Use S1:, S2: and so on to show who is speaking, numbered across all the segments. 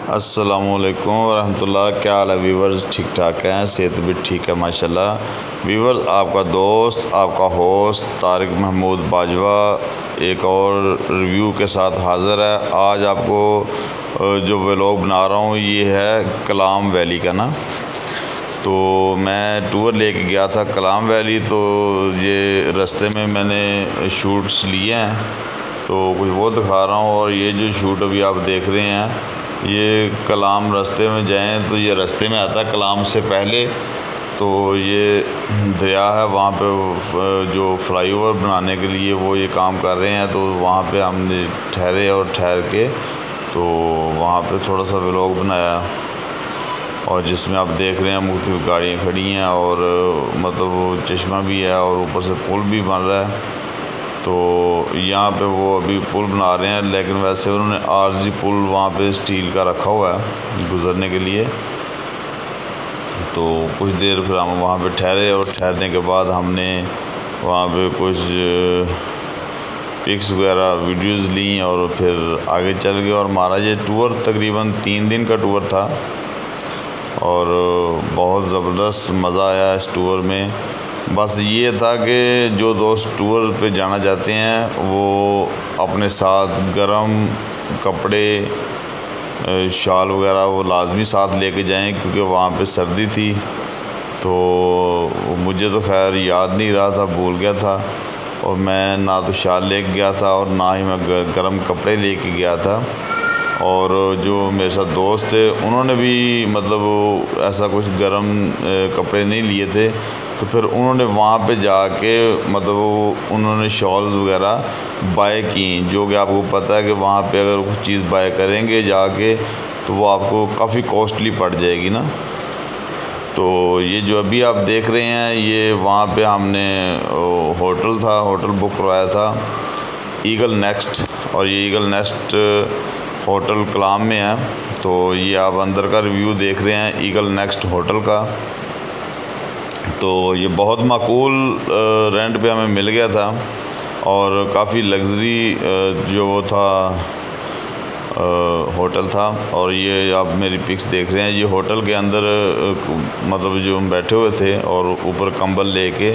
S1: अस्सलामुअलैकुम वरहमतुल्लाह। क्या हाल है वीवर्स? ठीक ठाक हैं, सेहत भी ठीक है माशाल्लाह। वीवर्स, आपका दोस्त आपका होस्ट तारिक महमूद बाजवा एक और रिव्यू के साथ हाज़िर है। आज आपको जो व्लॉग बना रहा हूँ ये है कलाम वैली का ना। तो मैं टूर लेके गया था कलाम वैली, तो ये रास्ते में मैंने शूट्स लिए हैं, तो कुछ वो दिखा रहा हूँ। और ये जो शूट अभी आप देख रहे हैं ये कलाम रास्ते में जाएं तो ये रास्ते में आता है। कलाम से पहले तो ये दरिया है, वहाँ पे जो फ्लाईओवर बनाने के लिए वो ये काम कर रहे हैं, तो वहाँ पे हमने ठहरे और ठहर के तो वहाँ पे थोड़ा सा व्लॉग बनाया। और जिसमें आप देख रहे हैं मुख्तलिफ गाड़ियाँ खड़ी हैं और मतलब वो चश्मा भी है और ऊपर से पुल भी बन रहा है। तो यहाँ पे वो अभी पुल बना रहे हैं, लेकिन वैसे उन्होंने आरजी पुल वहाँ पे स्टील का रखा हुआ है गुज़रने के लिए। तो कुछ देर फिर हम वहाँ पे ठहरे और ठहरने के बाद हमने वहाँ पे कुछ पिक्स वगैरह वीडियोज़ ली और फिर आगे चल गए। और हमारा ये टूर तकरीबन 3 दिन का टूर था और बहुत ज़बरदस्त मज़ा आया इस टूर में। बस ये था कि जो दोस्त टूर पे जाना चाहते हैं वो अपने साथ गर्म कपड़े शाल वगैरह वो लाजमी साथ लेके जाएं, क्योंकि वहाँ पे सर्दी थी। तो मुझे तो खैर याद नहीं रहा था, भूल गया था, और मैं ना तो शाल लेके गया था और ना ही मैं गर्म कपड़े लेके गया था। और जो मेरे साथ दोस्त थे उन्होंने भी मतलब ऐसा कुछ गर्म कपड़े नहीं लिए थे, तो फिर उन्होंने वहाँ पे जाके मतलब उन्होंने शॉल्स वगैरह बाय की, जो कि आपको पता है कि वहाँ पे अगर कुछ चीज़ बाय करेंगे जाके तो वो आपको काफ़ी कॉस्टली पड़ जाएगी ना। तो ये जो अभी आप देख रहे हैं ये वहाँ पे हमने होटल था, होटल बुक करवाया था ईगल नेस्ट, और ये ईगल नेस्ट होटल कलाम में है। तो ये आप अंदर का रिव्यू देख रहे हैं ईगल नेस्ट होटल का। तो ये बहुत माकूल रेंट पे हमें मिल गया था और काफ़ी लग्जरी जो वो था होटल था। और ये आप मेरी पिक्स देख रहे हैं, ये होटल के अंदर मतलब जो हम बैठे हुए थे और ऊपर कंबल लेके,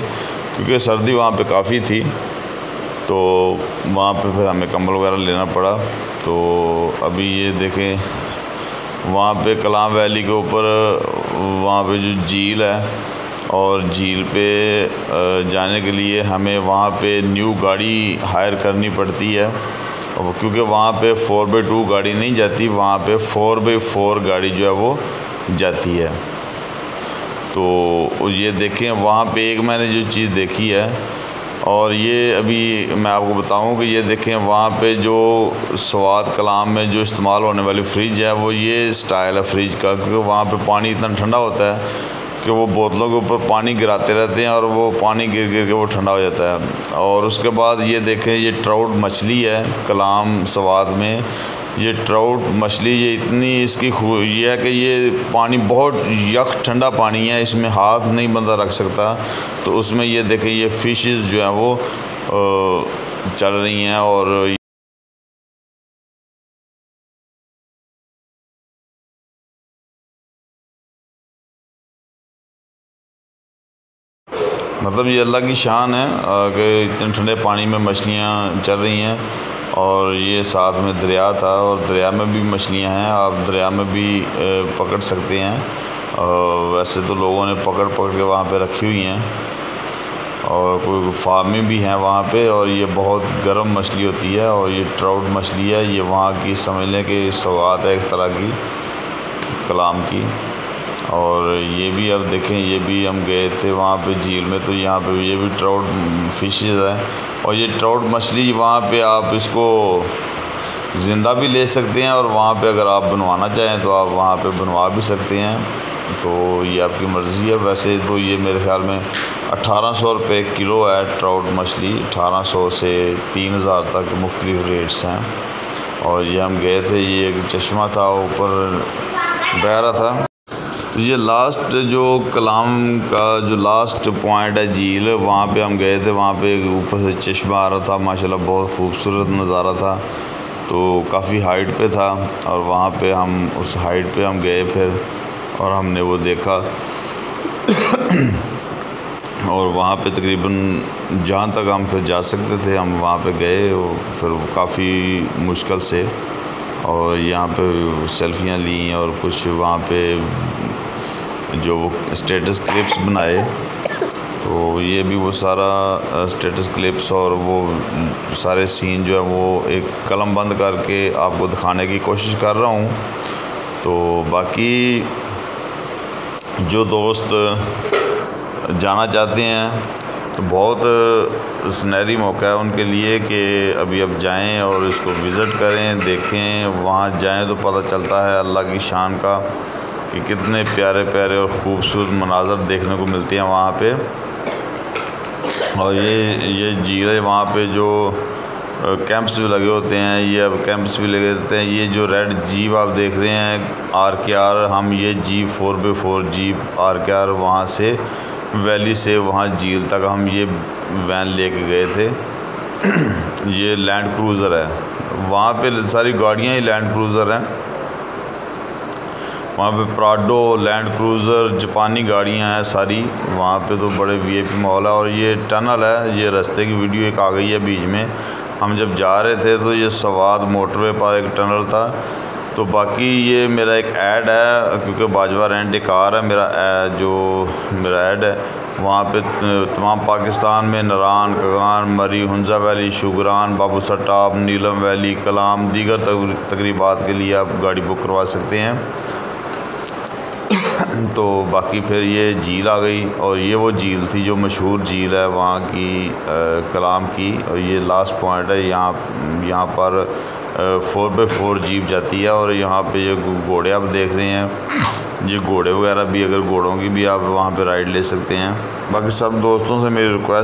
S1: क्योंकि सर्दी वहाँ पे काफ़ी थी, तो वहाँ पे फिर हमें कंबल वगैरह लेना पड़ा। तो अभी ये देखें वहाँ पे कलाम वैली के ऊपर वहाँ पे जो झील है, और झील पे जाने के लिए हमें वहाँ पे न्यू गाड़ी हायर करनी पड़ती है, क्योंकि वहाँ पे 4x2 गाड़ी नहीं जाती, वहाँ पे 4x4 गाड़ी जो है वो जाती है। तो ये देखें वहाँ पे एक मैंने जो चीज़ देखी है, और ये अभी मैं आपको बताऊं कि ये देखें वहाँ पे जो स्वाद कलाम में जो इस्तेमाल होने वाली फ्रिज है वो ये स्टाइल है फ्रिज का, क्योंकि वहाँ पे पानी इतना ठंडा होता है कि वो बोतलों के ऊपर पानी गिराते रहते हैं और वो पानी गिर गिर के वो ठंडा हो जाता है। और उसके बाद ये देखें ये ट्राउट मछली है कलाम स्वाद में। ये ट्राउट मछली ये इतनी इसकी ये है कि ये पानी बहुत यक ठंडा पानी है, इसमें हाथ नहीं बंदा रख सकता। तो उसमें ये देखें ये फ़िशेस जो हैं वो चल रही हैं। और मतलब ये अल्लाह की शान है कि इतने ठंडे पानी में मछलियाँ चल रही हैं। और ये साथ में दरिया था और दरिया में भी मछलियाँ हैं, आप दरिया में भी पकड़ सकते हैं। वैसे तो लोगों ने पकड़ के वहाँ पे रखी हुई हैं, और कोई फार्में भी हैं वहाँ पे। और ये बहुत गर्म मछली होती है, और ये ट्राउट मछली है, ये वहाँ की समझ लें कि सौगात है एक तरह की कलाम की। और ये भी अब देखें ये भी हम गए थे वहाँ पे झील में, तो यहाँ पे ये भी ट्राउट फिशेस है। और ये ट्राउट मछली वहाँ पे आप इसको ज़िंदा भी ले सकते हैं, और वहाँ पे अगर आप बनवाना चाहें तो आप वहाँ पे बनवा भी सकते हैं। तो ये आपकी मर्ज़ी है। वैसे तो ये मेरे ख़्याल में 1800 रुपये किलो है ट्राउट मछली, 1800 से 3000 तक मुख्तलिफ रेट्स हैं। और ये हम गए थे, ये एक चश्मा था ऊपर बह रहा था। ये लास्ट जो कलाम का जो लास्ट पॉइंट है झील, वहाँ पे हम गए थे। वहाँ पे ऊपर से चश्मा आ रहा था, माशाल्लाह बहुत खूबसूरत नज़ारा था। तो काफ़ी हाइट पे था और वहाँ पे हम उस हाइट पे हम गए फिर, और हमने वो देखा और वहाँ पे तकरीबन जहाँ तक हम फिर जा सकते थे हम वहाँ पे गए, फिर काफ़ी मुश्किल से, और यहाँ पे सेल्फियाँ ली और कुछ वहाँ पे जो वो स्टेटस क्लिप्स बनाए। तो ये भी वो सारा स्टेटस क्लिप्स और वो सारे सीन जो है वो एक कलम बंद करके आपको दिखाने की कोशिश कर रहा हूँ। तो बाकी जो दोस्त जाना चाहते हैं तो बहुत सुनहरी मौका है उनके लिए कि अभी अब जाएं और इसको विज़िट करें, देखें। वहाँ जाएं तो पता चलता है अल्लाह की शान का कि कितने प्यारे प्यारे और ख़ूबसूरत मनाज़र देखने को मिलते हैं वहाँ पे। और ये झील है, वहाँ पे जो कैंप्स भी लगे होते हैं, ये अब कैंप्स भी लगे होते हैं। ये जो रेड जीप आप देख रहे हैं RKR, हम ये जीप 4x4 जीप RKR वहाँ से वैली से वहाँ झील तक हम ये वैन लेके गए थे। ये लैंड क्रूज़र है, वहाँ पे सारी गाड़ियाँ ही लैंड क्रूज़र हैं। वहाँ पे प्राडो, लैंड क्रूज़र, जापानी गाड़ियाँ हैं सारी। वहाँ पे तो बड़े VIP माहौल है। और ये टनल है, ये रास्ते की वीडियो एक आ गई है बीच में। हम जब जा रहे थे तो ये सवाद मोटरवे पर एक टनल था। तो बाकी ये मेरा एक ऐड है, क्योंकि बाजवा रेंट एक कार है मेरा, जो मेरा ऐड है वहाँ पे तमाम पाकिस्तान में नरान, कगान, मरी, हुंजा वैली, शुगरान, बाबूसर टॉप, नीलम वैली, कलाम, दीगर तकरीबात के लिए आप गाड़ी बुक करवा सकते हैं। तो बाकी फिर ये झील आ गई, और ये वो झील थी जो मशहूर झील है वहाँ की, कलाम की। और ये लास्ट पॉइंट है, यहाँ पर 4x4 जीप जाती है। और यहाँ पे ये घोड़े आप देख रहे हैं, ये घोड़े वगैरह भी, अगर घोड़ों की भी आप वहाँ पे राइड ले सकते हैं। बाकी सब दोस्तों से मेरी रिक्वेस्ट